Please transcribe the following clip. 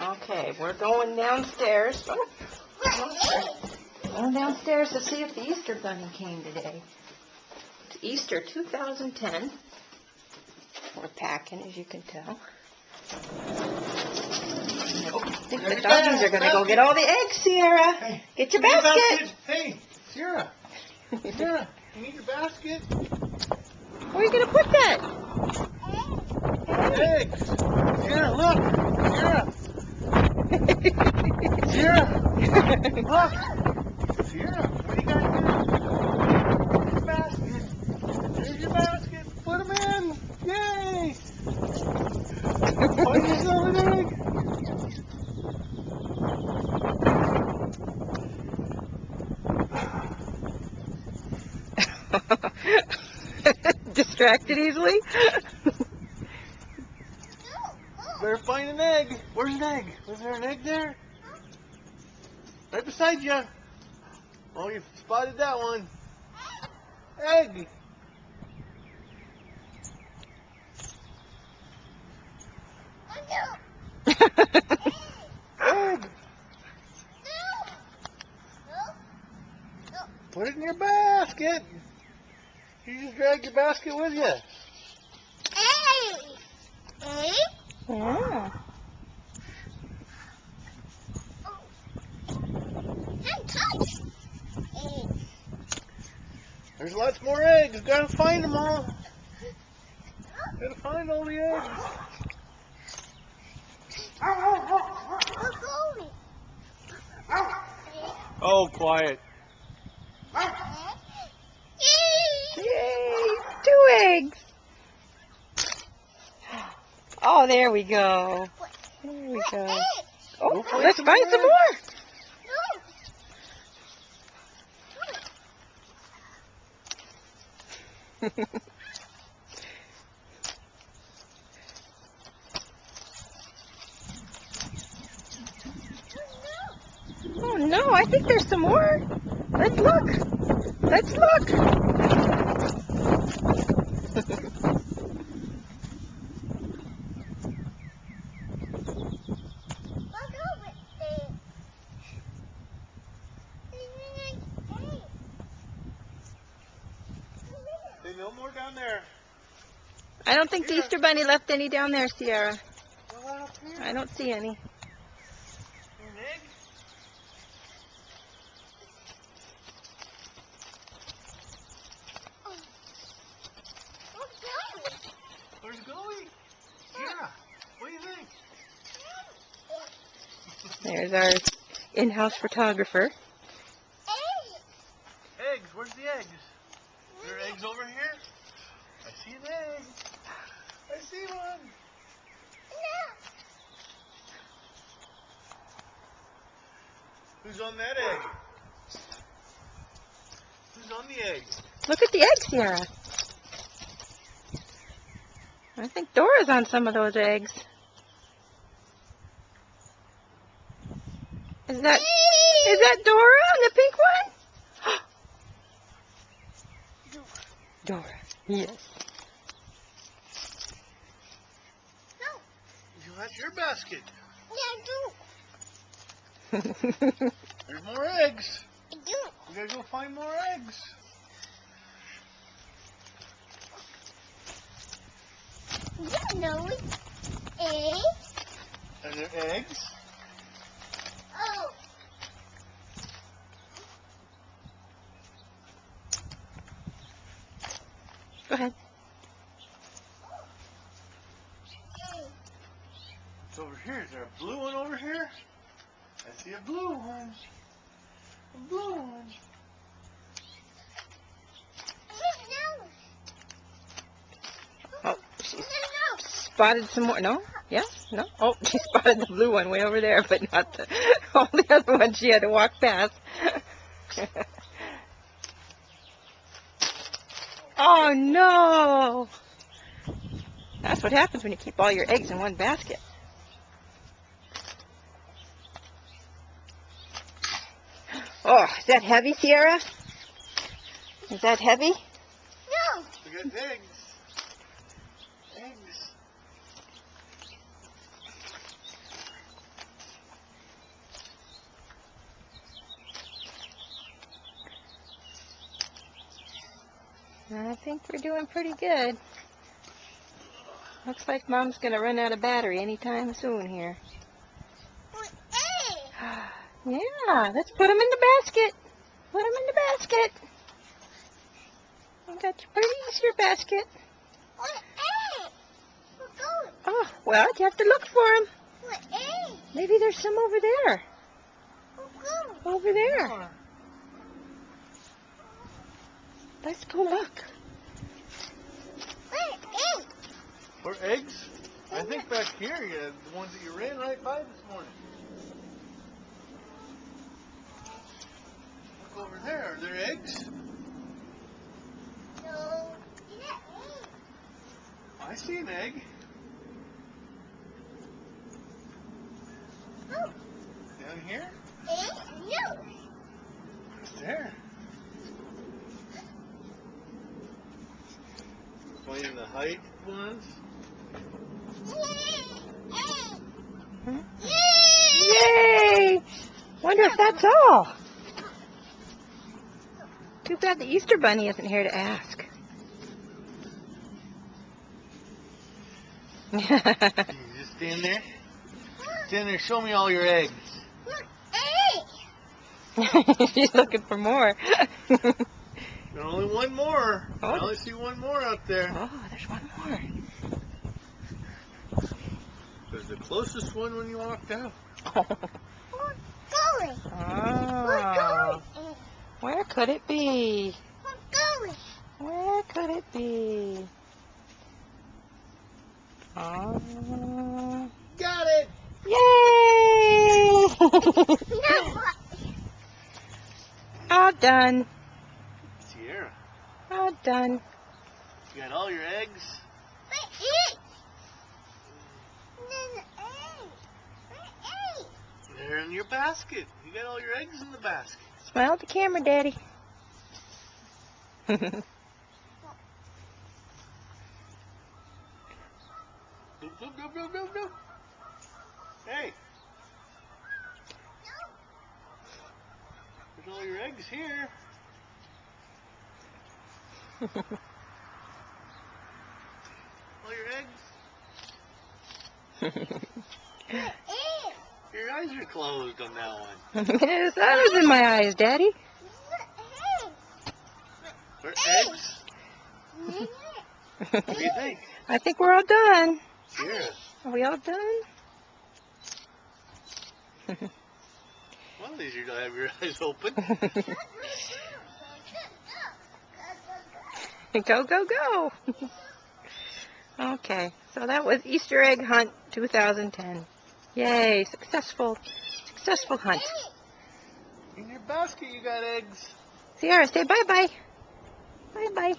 Okay, we're going downstairs. Going downstairs to see if the Easter Bunny came today. It's Easter 2010. We're packing, as you can tell. I think the doggies are going to go get all the eggs, Sierra. Hey, get your basket. Hey, Sierra. Sierra, you need your basket? Where are you going to put that? Eggs. Sierra, look. Sierra. Sierra, look. Sierra, what do you got here? Your basket. There's your basket. Put them in. Yay. Find yourself an egg. Distracted easily? Better find an egg. Where's an egg? Was there an egg there? Right beside you. Oh, you spotted that one. Egg. Egg. Put it in your basket. You just drag your basket with you. Yeah. There's lots more eggs. Gotta find them all. Gotta find all the eggs. Oh, quiet. Yay! 2 eggs. Oh, there we go. There we go. Oh, let's find some more. Oh no, I think there's some more. Let's look. Let's look. There's no more down there. I don't think the Easter Bunny left any down there, Sierra. Well, up here. I don't see any. An egg? Where's Goey? Yeah. What do you think? There's our in-house photographer. Eggs. Where's the eggs? Are there eggs over here? I see an egg. I see one. Who's on that egg? Who's on the egg? Look at the eggs, Sierra. I think Dora's on some of those eggs. Is that Dora on the pink one? Dora. Yes. That's your basket. Yeah, There's more eggs. We gotta go find more eggs. Eggs? Are there eggs? Oh. Go ahead. It's over here. Is there a blue one over here? I see a blue one. A blue one. Oh, she spotted some more. No? Yeah? No? Oh, she spotted the blue one way over there, but not the, all the other ones she had to walk past. Oh, no! That's what happens when you keep all your eggs in one basket. Oh, is that heavy, Sierra? Is that heavy? No. We got eggs. Eggs. I think we're doing pretty good. Looks like Mom's gonna run out of battery anytime soon here. Yeah, let's put them in the basket. Put them in the basket. You got your pretty Easter basket. Oh, well, you have to look for them. Maybe there's some over there. Over there. Let's go look. For eggs? I think back here you have the ones that you ran right by this morning. Look over there. Are there eggs? I see an egg. Down here? It's there. Finding the height ones. Yay! Wonder if that's all. Too bad the Easter Bunny isn't here to ask. You just stand there. Stand there. Show me all your eggs. She's looking for more. There's only one more. Oh. I only see one more out there. Oh, there's one more. There's the closest one when you walked out. Oh. Where could it be? Where could it be? Oh. Got it! Yay! All done. Sierra, All done. you got all your eggs? They're in your basket. You got all your eggs in the basket. Smile at the camera, Daddy. Go, go, go, go, go, go. Hey. There's all your eggs here. All your eggs. Your eyes are closed on that one. The sun is in my eyes, Daddy. For eggs? What do you think? I think we're all done. Sierra. Are we all done? One of these you're gonna have your eyes open. Go, go, go. Okay, so that was Easter Egg Hunt 2010. Yay, successful hunt. In your basket you got eggs. Sierra, say bye-bye. Bye-bye.